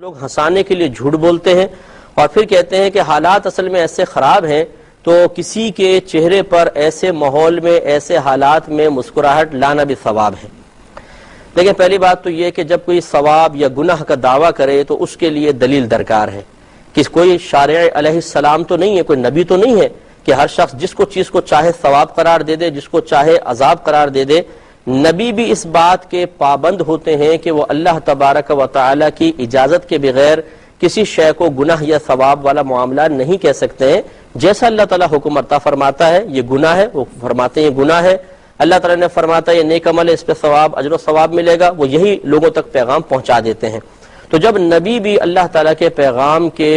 لوگ ہنسانے کے لیے جھوٹ بولتے ہیں اور پھر کہتے ہیں کہ حالات اصل میں ایسے خراب ہیں تو کسی کے چہرے پر ایسے ماحول میں ایسے حالات میں مسکراہٹ لانا بھی ثواب ہے۔ لیکن پہلی بات تو یہ کہ جب کوئی ثواب یا گناہ کا دعویٰ کرے تو اس کے لیے دلیل درکار ہے کہ کوئی شارع علیہ السلام تو نہیں ہے، کوئی نبی تو نہیں ہے کہ ہر شخص جس کو چیز کو چاہے ثواب قرار دے دے، جس کو چاہے عذاب قرار دے دے۔ نبی بھی اس بات کے پابند ہوتے ہیں کہ وہ اللہ تبارک و تعالی کی اجازت کے بغیر کسی شے کو گناہ یا ثواب والا معاملہ نہیں کہہ سکتے ہیں۔ جیسا اللہ تعالیٰ حکم عطا فرماتا ہے یہ گناہ ہے، وہ فرماتے ہیں یہ گناہ ہے۔ اللہ تعالیٰ نے فرماتا ہے یہ نیک عمل ہے، اس پہ ثواب اجر و ثواب ملے گا، وہ یہی لوگوں تک پیغام پہنچا دیتے ہیں۔ تو جب نبی بھی اللہ تعالیٰ کے پیغام کے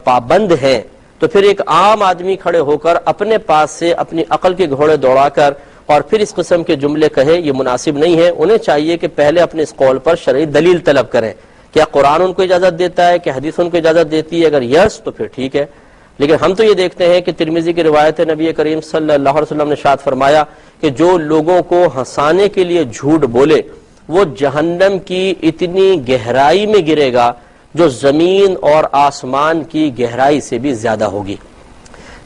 پابند ہیں تو پھر ایک عام آدمی کھڑے ہو کر اپنے پاس سے اپنی عقل کے گھوڑے دوڑا کر اور پھر اس قسم کے جملے کہے یہ مناسب نہیں ہے۔ انہیں چاہیے کہ پہلے اپنے اس قول پر شرعی دلیل طلب کریں، کیا قرآن ان کو اجازت دیتا ہے، کہ حدیث ان کو اجازت دیتی ہے؟ اگر یس تو پھر ٹھیک ہے۔ لیکن ہم تو یہ دیکھتے ہیں کہ ترمذی کی روایت ہے، نبی کریم صلی اللہ علیہ وسلم نے ارشاد فرمایا کہ جو لوگوں کو ہنسانے کے لیے جھوٹ بولے وہ جہنم کی اتنی گہرائی میں گرے گا جو زمین اور آسمان کی گہرائی سے بھی زیادہ ہوگی۔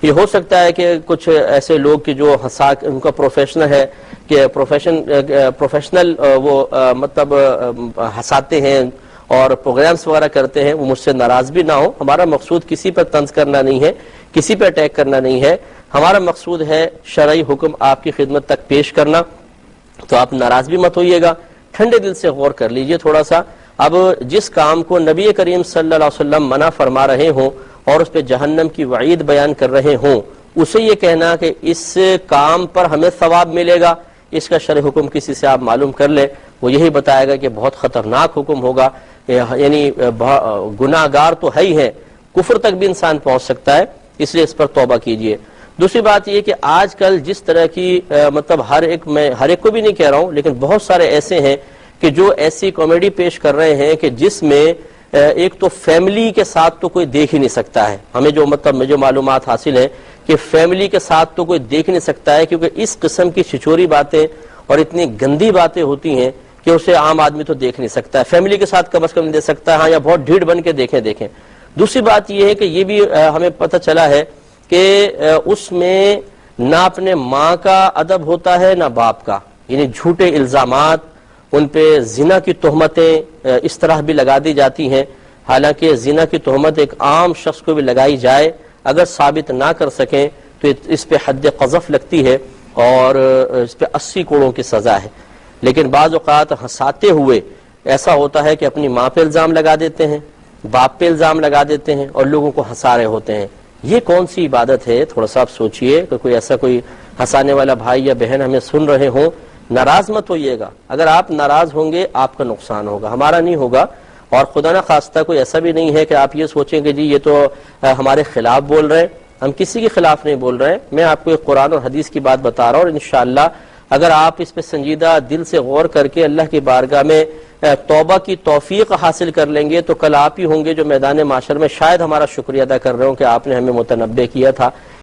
یہ ہو سکتا ہے کہ کچھ ایسے لوگ کہ جو ان کا پروفیشنل ہے کہ پروفیشنل وہ مطلب ہنساتے ہیں اور پروگرامز وغیرہ کرتے ہیں، وہ مجھ سے ناراض بھی نہ ہو۔ ہمارا مقصود کسی پر طنز کرنا نہیں ہے، کسی پہ اٹیک کرنا نہیں ہے، ہمارا مقصود ہے شرعی حکم آپ کی خدمت تک پیش کرنا۔ تو آپ ناراض بھی مت ہوئیے گا، ٹھنڈے دل سے غور کر لیجئے تھوڑا سا۔ اب جس کام کو نبی کریم صلی اللہ علیہ وسلم منع فرما رہے ہوں اور اس پہ جہنم کی وعید بیان کر رہے ہوں، اسے یہ کہنا کہ اس کام پر ہمیں ثواب ملے گا، اس کا شرع حکم کسی سے آپ معلوم کر لیں، وہ یہی بتائے گا کہ بہت خطرناک حکم ہوگا، یعنی گناہ گار تو ہے ہی ہے، کفر تک بھی انسان پہنچ سکتا ہے، اس لیے اس پر توبہ کیجئے۔ دوسری بات یہ کہ آج کل جس طرح کی مطلب میں ہر ایک کو بھی نہیں کہہ رہا ہوں لیکن بہت سارے ایسے ہیں کہ جو ایسی کامیڈی پیش کر رہے ہیں کہ جس میں ایک تو فیملی کے ساتھ تو کوئی دیکھ ہی نہیں سکتا ہے، ہمیں جو مطلب جو معلومات حاصل ہیں کہ فیملی کے ساتھ تو کوئی دیکھ نہیں سکتا ہے، کیونکہ اس قسم کی چھچوری باتیں اور اتنی گندی باتیں ہوتی ہیں کہ اسے عام آدمی تو دیکھ نہیں سکتا ہے، فیملی کے ساتھ کم از کم نہیں دیکھ سکتا ہے، ہاں یا بہت ڈھیڑ بن کے دیکھیں۔ دوسری بات یہ ہے کہ یہ بھی ہمیں پتہ چلا ہے کہ اس میں نہ اپنے ماں کا ادب ہوتا ہے نہ باپ کا، یعنی جھوٹے الزامات، ان پہ زنا کی تہمتیں اس طرح بھی لگا دی جاتی ہیں، حالانکہ زنا کی تہمت ایک عام شخص کو بھی لگائی جائے اگر ثابت نہ کر سکیں تو اس پہ حد قذف لگتی ہے اور اس پہ 80 کوڑوں کی سزا ہے۔ لیکن بعض اوقات ہنساتے ہوئے ایسا ہوتا ہے کہ اپنی ماں پہ الزام لگا دیتے ہیں، باپ پہ الزام لگا دیتے ہیں اور لوگوں کو ہنسا رہے ہوتے ہیں۔ یہ کون سی عبادت ہے؟ تھوڑا سا آپ سوچئے کہ کوئی ایسا کوئی ہنسانے والا بھائی یا بہن ہمیں سن رہے ہوں، ناراض مت ہوئیے گا، اگر آپ ناراض ہوں گے آپ کا نقصان ہوگا، ہمارا نہیں ہوگا۔ اور خدا نہ خواستہ کوئی ایسا بھی نہیں ہے کہ آپ یہ سوچیں کہ جی یہ تو ہمارے خلاف بول رہے ہیں، ہم کسی کے خلاف نہیں بول رہے ہیں، میں آپ کو ایک قرآن اور حدیث کی بات بتا رہا ہوں، اور انشاءاللہ اگر آپ اس پہ سنجیدہ دل سے غور کر کے اللہ کی بارگاہ میں توبہ کی توفیق حاصل کر لیں گے تو کل آپ ہی ہوں گے جو میدان معاشر میں شاید ہمارا شکریہ ادا کر رہے ہوں کہ آپ نے ہمیں متنبہ کیا تھا۔